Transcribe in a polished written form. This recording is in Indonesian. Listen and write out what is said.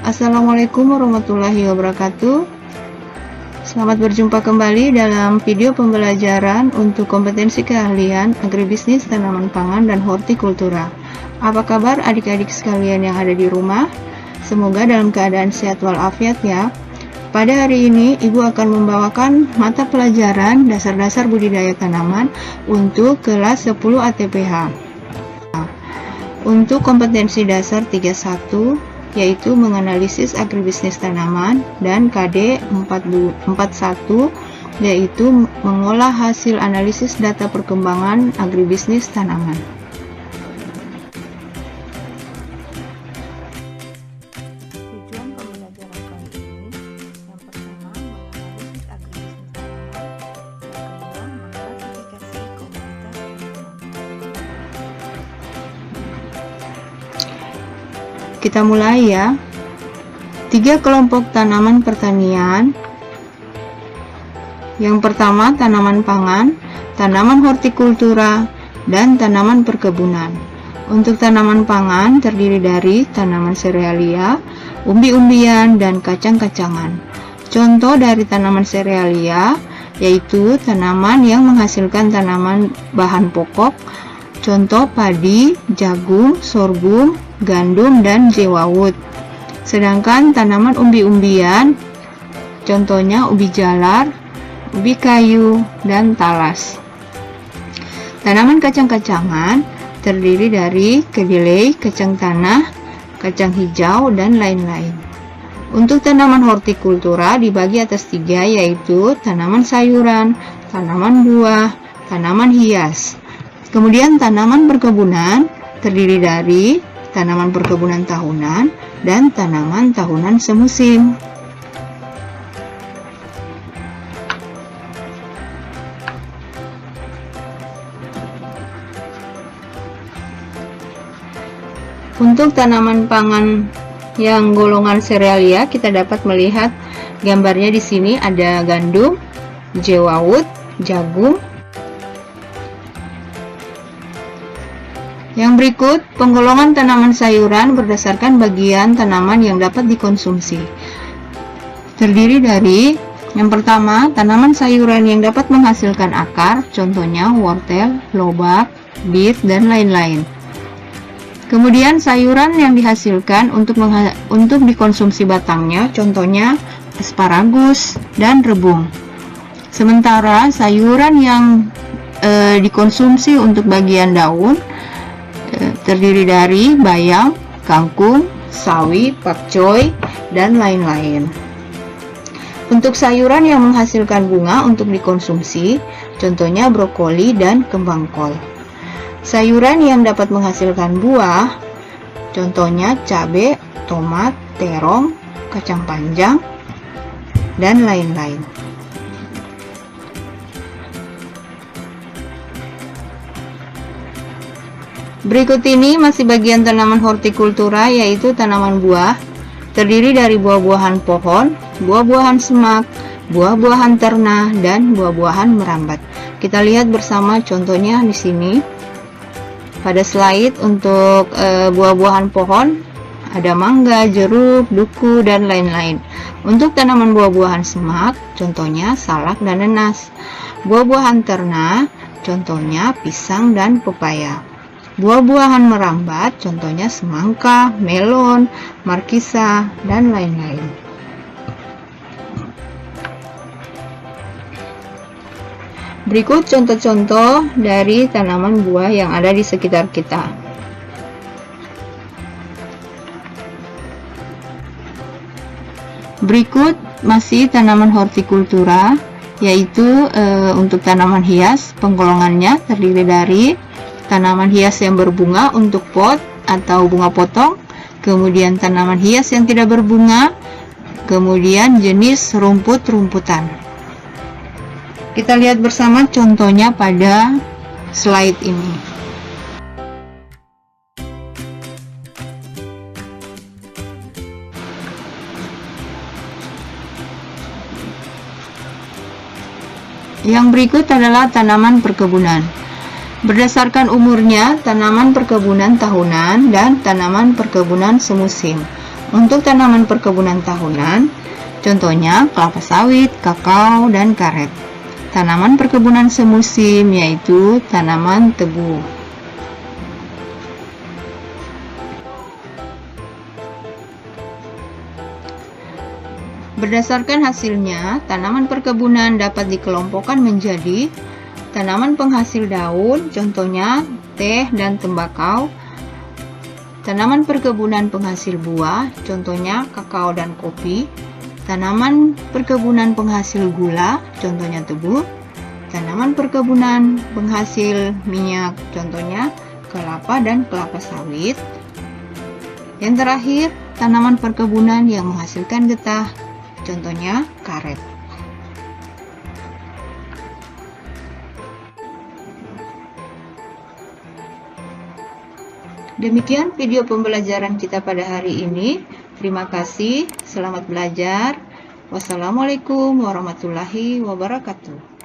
Assalamualaikum warahmatullahi wabarakatuh. Selamat berjumpa kembali dalam video pembelajaran untuk kompetensi keahlian agribisnis, tanaman pangan, dan hortikultura. Apa kabar adik-adik sekalian yang ada di rumah? Semoga dalam keadaan sehat walafiat ya. Pada hari ini, Ibu akan membawakan mata pelajaran dasar-dasar budidaya tanaman untuk kelas 10 ATPH. Untuk kompetensi dasar 31, yaitu menganalisis agribisnis tanaman, dan KD 41, yaitu mengolah hasil analisis data perkembangan agribisnis tanaman. Tujuan pembelajaran kali ini, yang pertama menganalisis agribisnis tanaman, yang kedua mengklasifikasi komoditas tanaman. Kita mulai ya. 3 kelompok tanaman pertanian. Yang pertama tanaman pangan, tanaman hortikultura, dan tanaman perkebunan. Untuk tanaman pangan terdiri dari tanaman serealia, umbi-umbian, dan kacang-kacangan. Contoh dari tanaman serealia yaitu tanaman yang menghasilkan tanaman bahan pokok. Contoh padi, jagung, sorghum, gandum, dan jewawut. Sedangkan tanaman umbi-umbian, contohnya ubi jalar, ubi kayu, dan talas. Tanaman kacang-kacangan terdiri dari kedelai, kacang tanah, kacang hijau, dan lain-lain. Untuk tanaman hortikultura dibagi atas 3, yaitu tanaman sayuran, tanaman buah, tanaman hias. Kemudian tanaman perkebunan terdiri dari tanaman perkebunan tahunan dan tanaman tahunan semusim. Untuk tanaman pangan yang golongan serealia, kita dapat melihat gambarnya di sini ada gandum, jewawut, jagung. Yang berikut, penggolongan tanaman sayuran berdasarkan bagian tanaman yang dapat dikonsumsi. Terdiri dari, yang pertama, tanaman sayuran yang dapat menghasilkan akar, contohnya wortel, lobak, beet, dan lain-lain. Kemudian sayuran yang dihasilkan untuk dikonsumsi batangnya, contohnya asparagus dan rebung. Sementara sayuran yang dikonsumsi untuk bagian daun terdiri dari bayam, kangkung, sawi, pakcoy, dan lain-lain. Untuk sayuran yang menghasilkan bunga untuk dikonsumsi, contohnya brokoli dan kembang kol. Sayuran yang dapat menghasilkan buah, contohnya cabai, tomat, terong, kacang panjang, dan lain-lain. Berikut ini masih bagian tanaman hortikultura, yaitu tanaman buah. Terdiri dari buah-buahan pohon, buah-buahan semak, buah-buahan ternah, dan buah-buahan merambat. Kita lihat bersama contohnya di sini. Pada slide untuk buah-buahan pohon ada mangga, jeruk, duku, dan lain-lain. Untuk tanaman buah-buahan semak, contohnya salak dan nanas. Buah-buahan ternah, contohnya pisang dan pepaya. Buah-buahan merambat, contohnya semangka, melon, markisa, dan lain-lain. Berikut contoh-contoh dari tanaman buah yang ada di sekitar kita. Berikut masih tanaman hortikultura, yaitu untuk tanaman hias, penggolongannya terdiri dari tanaman hias yang berbunga untuk pot atau bunga potong, kemudian tanaman hias yang tidak berbunga, kemudian jenis rumput-rumputan. Kita lihat bersama contohnya pada slide ini. Yang berikut adalah tanaman perkebunan. Berdasarkan umurnya, tanaman perkebunan tahunan dan tanaman perkebunan semusim. Untuk tanaman perkebunan tahunan, contohnya kelapa sawit, kakao, dan karet. Tanaman perkebunan semusim yaitu tanaman tebu. Berdasarkan hasilnya, tanaman perkebunan dapat dikelompokkan menjadi tanaman penghasil daun, contohnya teh dan tembakau. Tanaman perkebunan penghasil buah, contohnya kakao dan kopi. Tanaman perkebunan penghasil gula, contohnya tebu. Tanaman perkebunan penghasil minyak, contohnya kelapa dan kelapa sawit. Yang terakhir, tanaman perkebunan yang menghasilkan getah, contohnya karet. Demikian video pembelajaran kita pada hari ini. Terima kasih, selamat belajar. Wassalamualaikum warahmatullahi wabarakatuh.